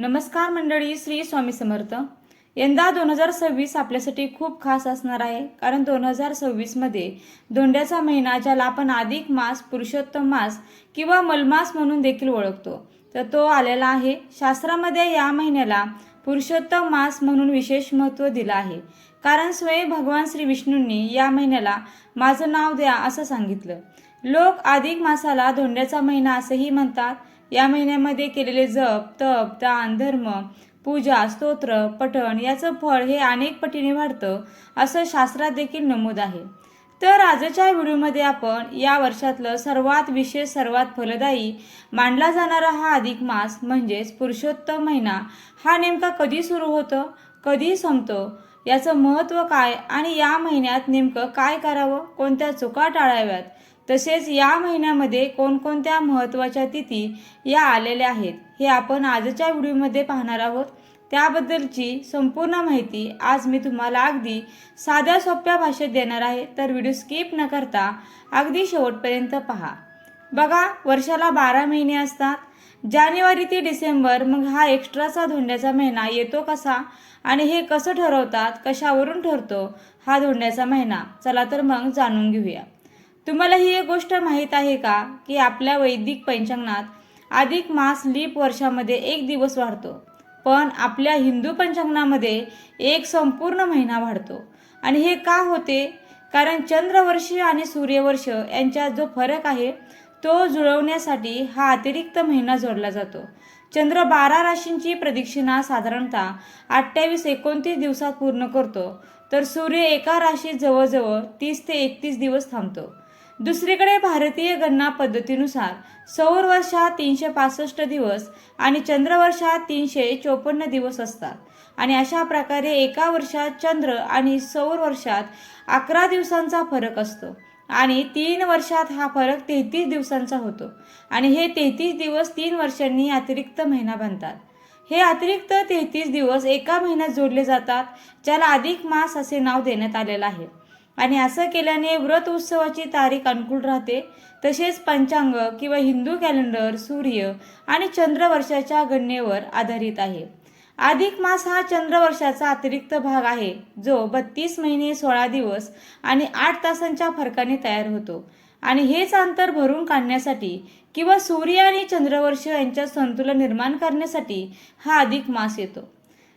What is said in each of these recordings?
नमस्कार मंडळी, श्री स्वामी समर्थ। यंदा 2026 आपल्यासाठी खूप खास असणार आहे, कारण 2026 मध्ये धोंड्याचा महिना, ज्याला आपण अधिक मास, पुरुषोत्तम मास किंवा मलमास म्हणून देखील ओळखतो, तर तो आलेला आहे। शास्त्रामध्ये या महिन्याला पुरुषोत्तम मास म्हणून विशेष महत्त्व दिलं आहे, कारण स्वयं भगवान श्री विष्णूंनी या महिन्याला माझं नाव द्या असं सांगितलं। लोक अधिक मासाला धोंड्याचा महिना असेही म्हणतात। या महिन्यामध्ये केलेले जप, तप, दान, धर्म, पूजा, स्तोत्र, पठण याचं फळ हे अनेक पटीने वाढतं असं शास्त्रात देखील नमूद आहे। तर आजच्या व्हिडिओमध्ये आपण या वर्षातलं सर्वात विशेष, सर्वात फलदायी मानला जाणारा हा अधिक मास म्हणजेच पुरुषोत्तम महिना हा नेमका कधी सुरू होतो, कधी संपतो, याचं महत्त्व काय आणि या महिन्यात नेमकं काय करावं, कोणत्या चुका टाळाव्यात, तसेच या महिन्यामध्ये कोणकोणत्या महत्त्वाच्या तिथी या आलेल्या आहेत, हे आपण आजच्या व्हिडिओमध्ये पाहणार आहोत। त्याबद्दलची संपूर्ण माहिती आज मी तुम्हाला अगदी साध्या सोप्या भाषेत देणार आहे, तर व्हिडिओ स्किप न करता अगदी शेवटपर्यंत पहा। बघा, वर्षाला 12 महिने असतात, जानेवारी ते डिसेंबर। मग हा एक्स्ट्राचा धोंड्याचा महिना येतो कसा आणि हे कसं ठरवतात, कशावरून ठरतो हा धोंड्याचा महिना, चला तर मग जाणून घेऊया। तुम्हाला ही एक गोष्ट माहीत आहे का की आपल्या वैदिक पंचांगात अधिक मास लीप वर्षामध्ये एक दिवस वाढतो, पण आपल्या हिंदू पंचांगामध्ये एक संपूर्ण महिना वाढतो। आणि हे का होते? कारण चंद्रवर्ष आणि सूर्यवर्ष यांच्यात जो फरक आहे तो जुळवण्यासाठी हा अतिरिक्त महिना जोडला जातो। चंद्र 12 राशींची प्रदक्षिणा साधारणतः 28-29 दिवसात पूर्ण करतो, तर सूर्य एका राशीत जवळजवळ 30 ते 31 दिवस थांबतो। दुसरीकडे भारतीय गणना पद्धतीनुसार सौर वर्षात 365 दिवस आणि चंद्रवर्षात 354 दिवस असतात, आणि अशा प्रकारे एका वर्षात चंद्र आणि सौर वर्षात 11 दिवसांचा फरक असतो, आणि 3 वर्षात हा फरक 33 दिवसांचा होतो, आणि हे 33 दिवस 3 वर्षांनी अतिरिक्त महिना बनतात। हे अतिरिक्त 33 दिवस एका महिन्यात जोडले जातात, ज्याला अधिक मास असे नाव देण्यात आलेलं आहे। आणि असं केल्याने व्रत उत्सवाची तारीख अनुकूल राहते, तसेच पंचांग किंवा हिंदू कॅलेंडर सूर्य आणि चंद्रवर्षाच्या गणनेवर आधारित आहे। अधिक मास हा चंद्रवर्षाचा अतिरिक्त भाग आहे, जो 32 महिने 16 दिवस आणि 8 तासांच्या फरकाने तयार होतो, आणि हेच अंतर भरून काढण्यासाठी किंवा सूर्य आणि चंद्रवर्ष यांच्यात संतुलन निर्माण करण्यासाठी हा अधिक मास येतो।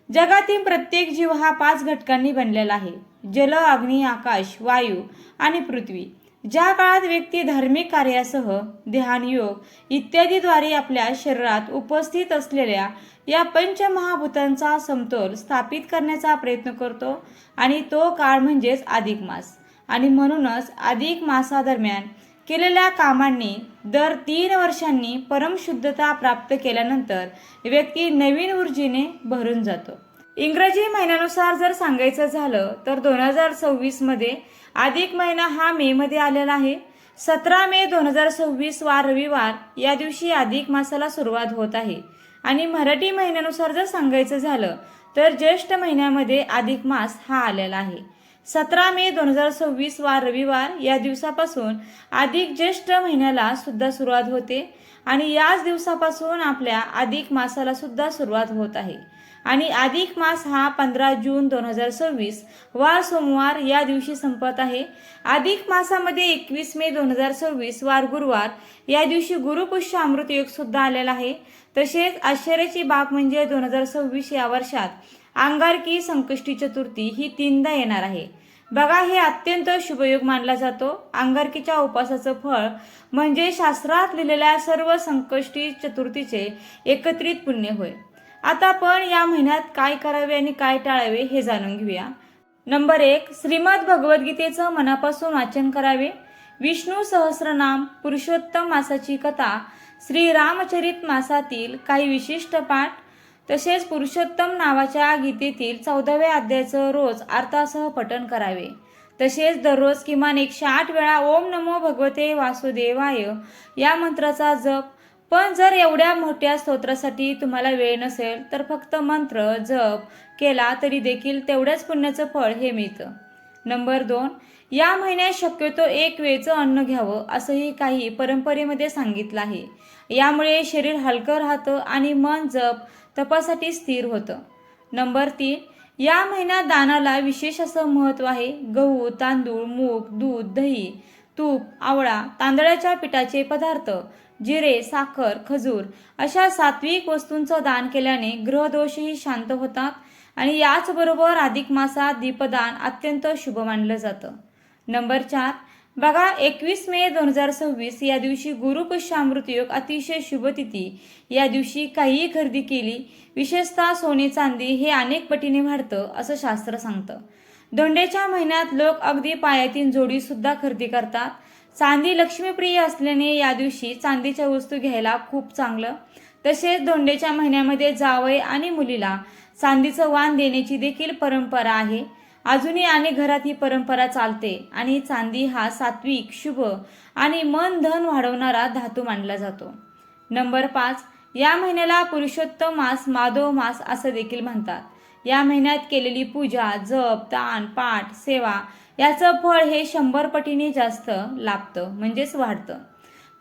जगातील प्रत्येक जीव हा 5 घटकांनी बनलेला आहे: जल, अग्नी, आकाश, वायू आणि पृथ्वी। ज्या काळात व्यक्ती धार्मिक कार्यासह ध्यान, योग इत्यादीद्वारे आपल्या शरीरात उपस्थित असलेल्या या पंचमहाभूतांचा समतोल स्थापित करण्याचा प्रयत्न करतो, आणि तो काळ म्हणजेच अधिक मास। आणि म्हणूनच अधिक मासादरम्यान केलेल्या कामांनी दर 3 वर्षांनी परमशुद्धता प्राप्त केल्यानंतर व्यक्ती नवीन ऊर्जेने भरून जातो। इंग्रजी महिन्यानुसार जर सांगायचं झालं तर 2026 मध्ये अधिक महिना हा मे मध्ये आलेला आहे। 17 मे 2026 वार रविवार या दिवशी अधिक मासाला सुरुवात होत आहे। आणि मराठी महिन्यानुसार जर सांगायचं झालं तर ज्येष्ठ महिन्यामध्ये अधिक मास हा आलेला आहे। 17 मे 2026 वार रविवार या दिवसापासून अधिक ज्येष्ठ महिन्याला सुद्धा सुरुवात होते, आणि याच दिवसापासून आपल्या अधिक मासाला सुद्धा सुरुवात होत आहे। आणि अधिक मास हा 15 जून 2026 वार सोमवार या दिवशी संपत आहे। अधिक मासामध्ये 21 मे 2026 वार गुरुवार या दिवशी गुरुपुष्य अमृत योग सुद्धा आलेला आहे। तसेच आश्चर्याची बाब म्हणजे 2026 या वर्षात अंगारकी संकष्टी चतुर्थी ही 3दा येणार आहे। बघा, हे अत्यंत शुभयोग मानला जातो। अंगारकीच्या उपासाचं फळ म्हणजे शास्त्रात लिहिलेल्या सर्व संकष्टी चतुर्थीचे एकत्रित पुण्य होय। आता आपण या महिन्यात काय करावे आणि काय टाळावे हे जाणून घेऊया। नंबर 1, श्रीमद भगवद्गीतेचं मनापासून वाचन करावे। विष्णू सहस्रनाम, पुरुषोत्तम मासाची कथा, श्री रामचरित मासातील काही विशिष्ट पाठ, तसेच पुरुषोत्तम नावाच्या गीतेतील 14व्या अध्यायाचं रोज अर्थासह पठण करावे। तसेच दररोज किमान 108 वेळा ओम नमो भगवते वासुदेवाय या मंत्राचा जप। पण जर एवढ्या मोठ्या स्तोत्रासाठी तुम्हाला वेळ नसेल तर फक्त मंत्र जप केला तरी देखील तेवढ्याच पुण्याचं फळ हे मिळतं। नंबर 2, या महिन्यात शक्यतो एक वेळचं अन्न घ्यावं असंही काही परंपरेमध्ये सांगितलं आहे। यामुळे शरीर हलकं राहतं आणि मन जप तपासाठी स्थिर होतं. नंबर 3, या महिन्यात दानाला विशेष असं महत्त्व आहे. गहू, तांदूळ, मूग, दूध, दही, तूप, आवळा, तांदळाच्या पिठाचे पदार्थ, जिरे, साखर, खजूर अशा सात्विक वस्तूंचं दान केल्याने ग्रहदोषही शांत होतात आणि याचबरोबर अधिक मासात दीपदान अत्यंत शुभ मानलं जातं. नंबर 4, बघा 21 मे 2026 या दिवशी गुरुपुष्यामृत योग, अतिशय शुभ तिथी. या दिवशी काहीही खरेदी केली, विशेषतः सोने चांदी, हे अनेक पटीने वाढतं असं शास्त्र सांगतं. धोंड्याच्या महिन्यात लोक अगदी पायातीन जोडी सुद्धा खरेदी करतात. चांदी लक्ष्मीप्रिय असल्याने या दिवशी चांदीच्या वस्तू घ्यायला खूप चांगलं. तसेच धोंड्याच्या महिन्यामध्ये जावई आणि मुलीला चांदीचं वाण देण्याची देखील परंपरा आहे. अजूनही अनेक घरात ही परंपरा चालते आणि चांदी हा सात्विक, शुभ आणि मन धन वाढवणारा धातू मानला जातो. नंबर 5, या महिन्याला पुरुषोत्तम मास, माधव मास असं देखील म्हणतात. या महिन्यात केलेली पूजा, जप, दान, पाठ, सेवा याचं फळ हे 100 पटीने जास्त लाभतं, म्हणजेच वाढतं.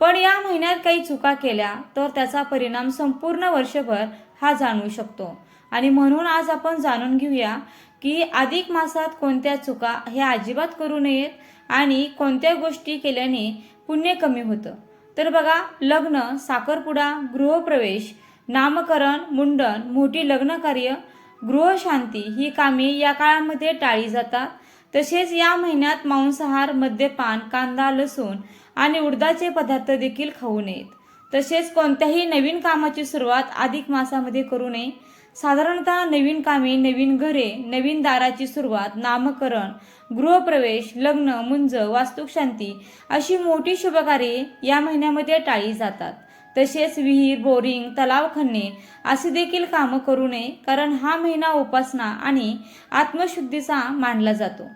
पण या महिन्यात काही चुका केल्या तर त्याचा परिणाम संपूर्ण वर्षभर हा जाणवू शकतो. आणि म्हणून आज आपण जाणून घेऊया की अधिक मासात कोणत्या चुका हे अजिबात करू नयेत आणि कोणत्या गोष्टी केल्याने पुण्य कमी होतं. तर बघा, लग्न, साखरपुडा, गृहप्रवेश, नामकरण, मुंडन, मोठी लग्नकार्य, गृहशांती ही कामे या काळामध्ये टाळली जातात. तसेच या महिन्यात मांसाहार, मद्यपान, कांदा, लसूण आणि उडदाचे पदार्थ देखील खाऊ नयेत. तसेच कोणत्याही नवीन कामाची सुरुवात अधिक मासामध्ये करू नये. साधारणतः नवीन कामे, नवीन घरे, नवीन दाराची सुरुवात, नामकरण, गृहप्रवेश, लग्न, मुंज, वास्तुशांती अशी मोठी शुभकार्ये या महिन्यामध्ये टाळली जातात. तसेच विहीर, बोरिंग, तलाव खणणे असे देखील कामं करू नये, कारण हा महिना उपासना आणि आत्मशुद्धीचा मानला जातो.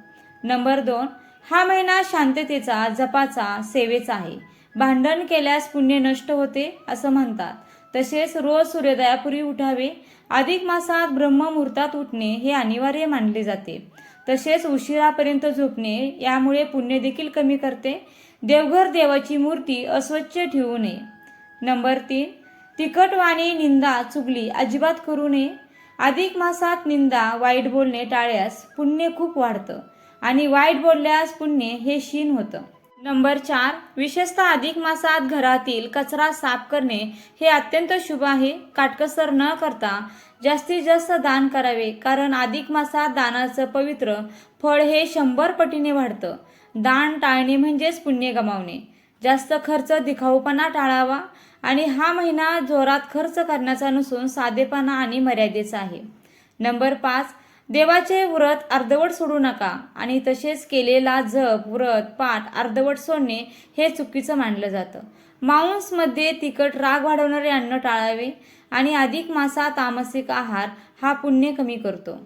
नंबर 2, हा महिना शांततेचा, जपाचा, सेवेचा आहे. भांडण केल्यास पुण्य नष्ट होते असं म्हणतात. तसेच रोज सूर्योदयापूर्वी उठावे. अधिक मासात ब्रह्ममुहूर्तात उठणे हे अनिवार्य मानले जाते. तसेच उशिरापर्यंत झोपणे यामुळे पुण्य देखील कमी करते. देवघर, देवाची मूर्ती अस्वच्छ ठेवू नये. नंबर 3, तिखट वाणी, निंदा, चुगली अजिबात करू नये. अधिक मासात निंदा, वाईट बोलणे टाळल्यास पुण्य खूप वाढतं आणि वाईट बोलल्यास पुण्य हे क्षीण होतं. नंबर 4, विशेषतः अधिक मासात घरातील कचरा साफ करणे हे अत्यंत शुभ आहे. काटकसर न करता जास्तीत जास्त दान करावे, कारण अधिक मासात दानाचं पवित्र फळ हे 100 पटीने वाढतं. दान टाळणे म्हणजेच पुण्य गमावणे. जास्त खर्च, दिखाऊपणा टाळावा आणि हा महिना जोरात खर्च करण्याचा नसून साधेपणा आणि मर्यादेचा आहे. नंबर 5, देवाचे व्रत अर्धवट सोडू नका आणि तसेच केलेला जप, व्रत, पाठ अर्धवट सोडणे हे चुकीचं मानलं जातं. मांसमध्ये तिखट, राग वाढवणारे अन्न टाळावे आणि अधिक मासात तामसिक आहार हा पुण्य कमी करतो.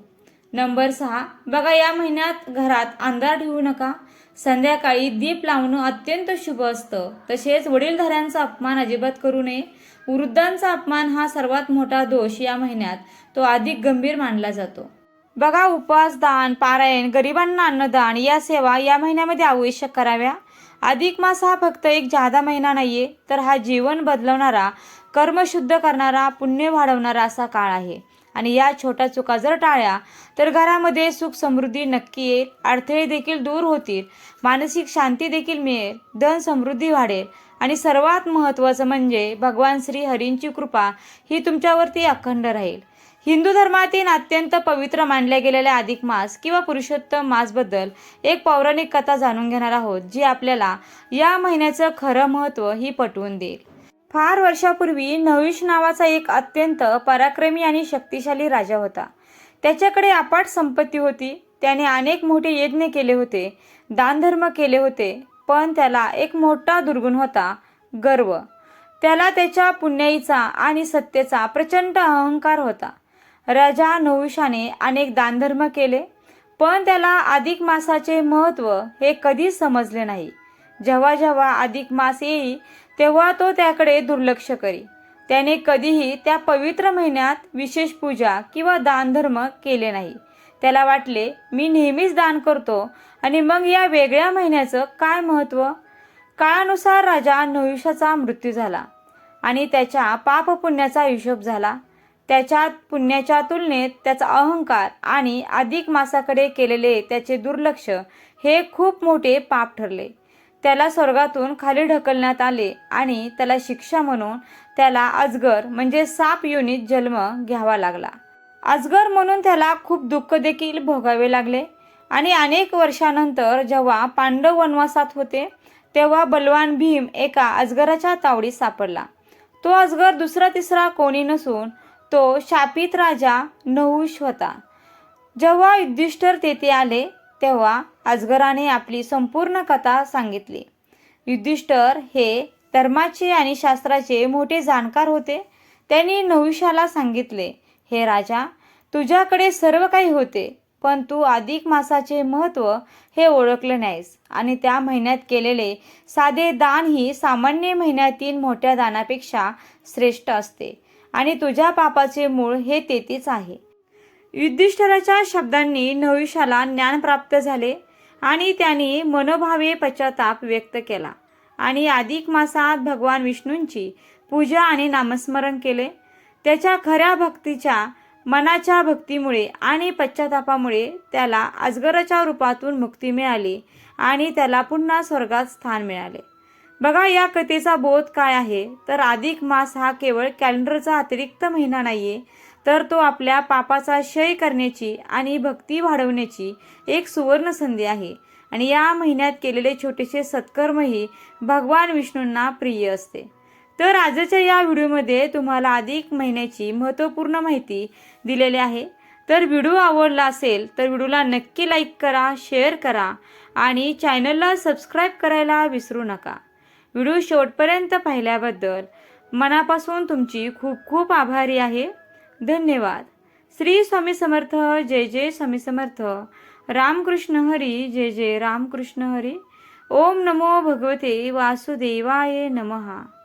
नंबर 6, बघा, या महिन्यात घरात अंधार ठेवू नका. संध्याकाळी दीप लावणं अत्यंत शुभ असतं. तसेच वडीलधाऱ्यांचा अपमान अजिबात करू नये. वृद्धांचा अपमान हा सर्वात मोठा दोष या महिन्यात, तो अधिक गंभीर मानला जातो. बघा, उपवास, दान, पारायण, गरिबांना अन्नदान या सेवा या महिन्यामध्ये आवश्यक कराव्या. अधिक मास हा फक्त एक जादा महिना नाहीये, तर हा जीवन बदलवणारा, कर्म शुद्ध करणारा, पुण्य वाढवणारा असा काळ आहे. आणि या छोट्या चुका जर टाळल्या तर घरामध्ये सुख समृद्धी नक्की येईल. अडथळे देखील दूर होतील, मानसिक शांती देखील मिळेल, धन समृद्धी वाढेल आणि सर्वात महत्त्वाचं म्हणजे भगवान श्री हरींची कृपा ही तुमच्यावरती अखंड राहील. हिंदू धर्मातील अत्यंत पवित्र मानल्या गेलेल्या अधिक मास किंवा पुरुषोत्तम मासबद्दल एक पौराणिक कथा जाणून घेणार आहोत, जी आपल्याला या महिन्याचं खरं महत्त्व ही पटवून देईल. फार वर्षापूर्वी नहुष नावाचा एक अत्यंत पराक्रमी आणि शक्तिशाली राजा होता. त्याच्याकडे अफाट संपत्ती होती. त्याने अनेक मोठे यज्ञ केले होते, दानधर्म केले होते, पण त्याला एक मोठा दुर्गुण होता, गर्व. त्याला त्याच्या पुण्याईचा आणि सत्तेचा प्रचंड अहंकार होता. राजा नहुषाने अनेक दानधर्म केले, पण त्याला अधिक मासाचे महत्त्व हे कधीच समजले नाही. जेव्हा जेव्हा अधिक मास येई तेव्हा तो त्याकडे दुर्लक्ष करी. त्याने कधीही त्या पवित्र महिन्यात विशेष पूजा किंवा दानधर्म केले नाही. त्याला वाटले, मी नेहमीच दान करतो आणि मग या वेगळ्या महिन्याचं काय महत्त्व. काळानुसार राजा नहुषाचा मृत्यू झाला आणि त्याच्या पापपुण्याचा हिशोब झाला. त्याच्या पुण्याच्या तुलनेत त्याचा अहंकार आणि अधिक मासाकडे केलेले त्याचे दुर्लक्ष हे खूप मोठे पाप ठरले. त्याला स्वर्गातून खाली ढकलण्यात आले आणि त्याला शिक्षा म्हणून त्याला अजगर म्हणजे साप योनीत जन्म घ्यावा लागला. अजगर म्हणून त्याला खूप दुःख देखील भोगावे लागले. आणि अनेक वर्षानंतर जेव्हा पांडव वनवासात होते तेव्हा बलवान भीम एका अजगराच्या तावडीत सापडला. तो अजगर दुसरा तिसरा कोणी नसून तो शापित राजा नहुष होता. जेव्हा युधिष्ठिर तेथे आले तेव्हा अजगराने आपली संपूर्ण कथा सांगितली. युधिष्ठिर हे धर्माचे आणि शास्त्राचे मोठे जाणकार होते. त्यांनी नहुषाला सांगितले, हे राजा, तुझ्याकडे सर्व काही होते, पण तू अधिक मासाचे महत्त्व हे ओळखले नाहीस आणि त्या महिन्यात केलेले साधे दान ही सामान्य महिन्यातील मोठ्या दानापेक्षा श्रेष्ठ असते आणि तुझ्या पापाचे मूळ हे तेथेच आहे. युधिष्ठिराच्या शब्दांनी नहुषाला ज्ञान प्राप्त झाले आणि त्यांनी मनोभावे पश्चाताप व्यक्त केला आणि अधिक मासात भगवान विष्णूंची पूजा आणि नामस्मरण केले. त्याच्या खऱ्या भक्तीच्या मनाच्या भक्तीमुळे आणि पश्चातापामुळे त्याला अजगराच्या रूपातून मुक्ती मिळाली आणि त्याला पुन्हा स्वर्गात स्थान मिळाले. बघा, या कथेचा बोध काय आहे तर अधिक मास हा केवळ कॅलेंडरचा अतिरिक्त महिना नाहीये, तर तो आपल्या पापाचा क्षय करण्याची आणि भक्ती वाढवण्याची एक सुवर्ण संधी आहे. आणि या महिन्यात केलेले छोटेसे सत्कर्मही भगवान विष्णूंना प्रिय असते. तर आजच्या या व्हिडिओमध्ये तुम्हाला अधिक महिन्याची महत्त्वपूर्ण माहिती दिलेली आहे. तर व्हिडिओ आवडला असेल तर व्हिडिओला नक्की लाईक करा, शेअर करा आणि चॅनलला सबस्क्राईब करायला विसरू नका. व्हिडिओ शेवटपर्यंत पाहिल्याबद्दल मनापासून तुमची खूप खूप आभारी आहे. धन्यवाद. श्री स्वामी समर्थ. जय जय स्वामी समर्थ. रामकृष्ण हरी. जय जय रामकृष्ण हरी. ओम नमो भगवते वासुदेवाय नमः.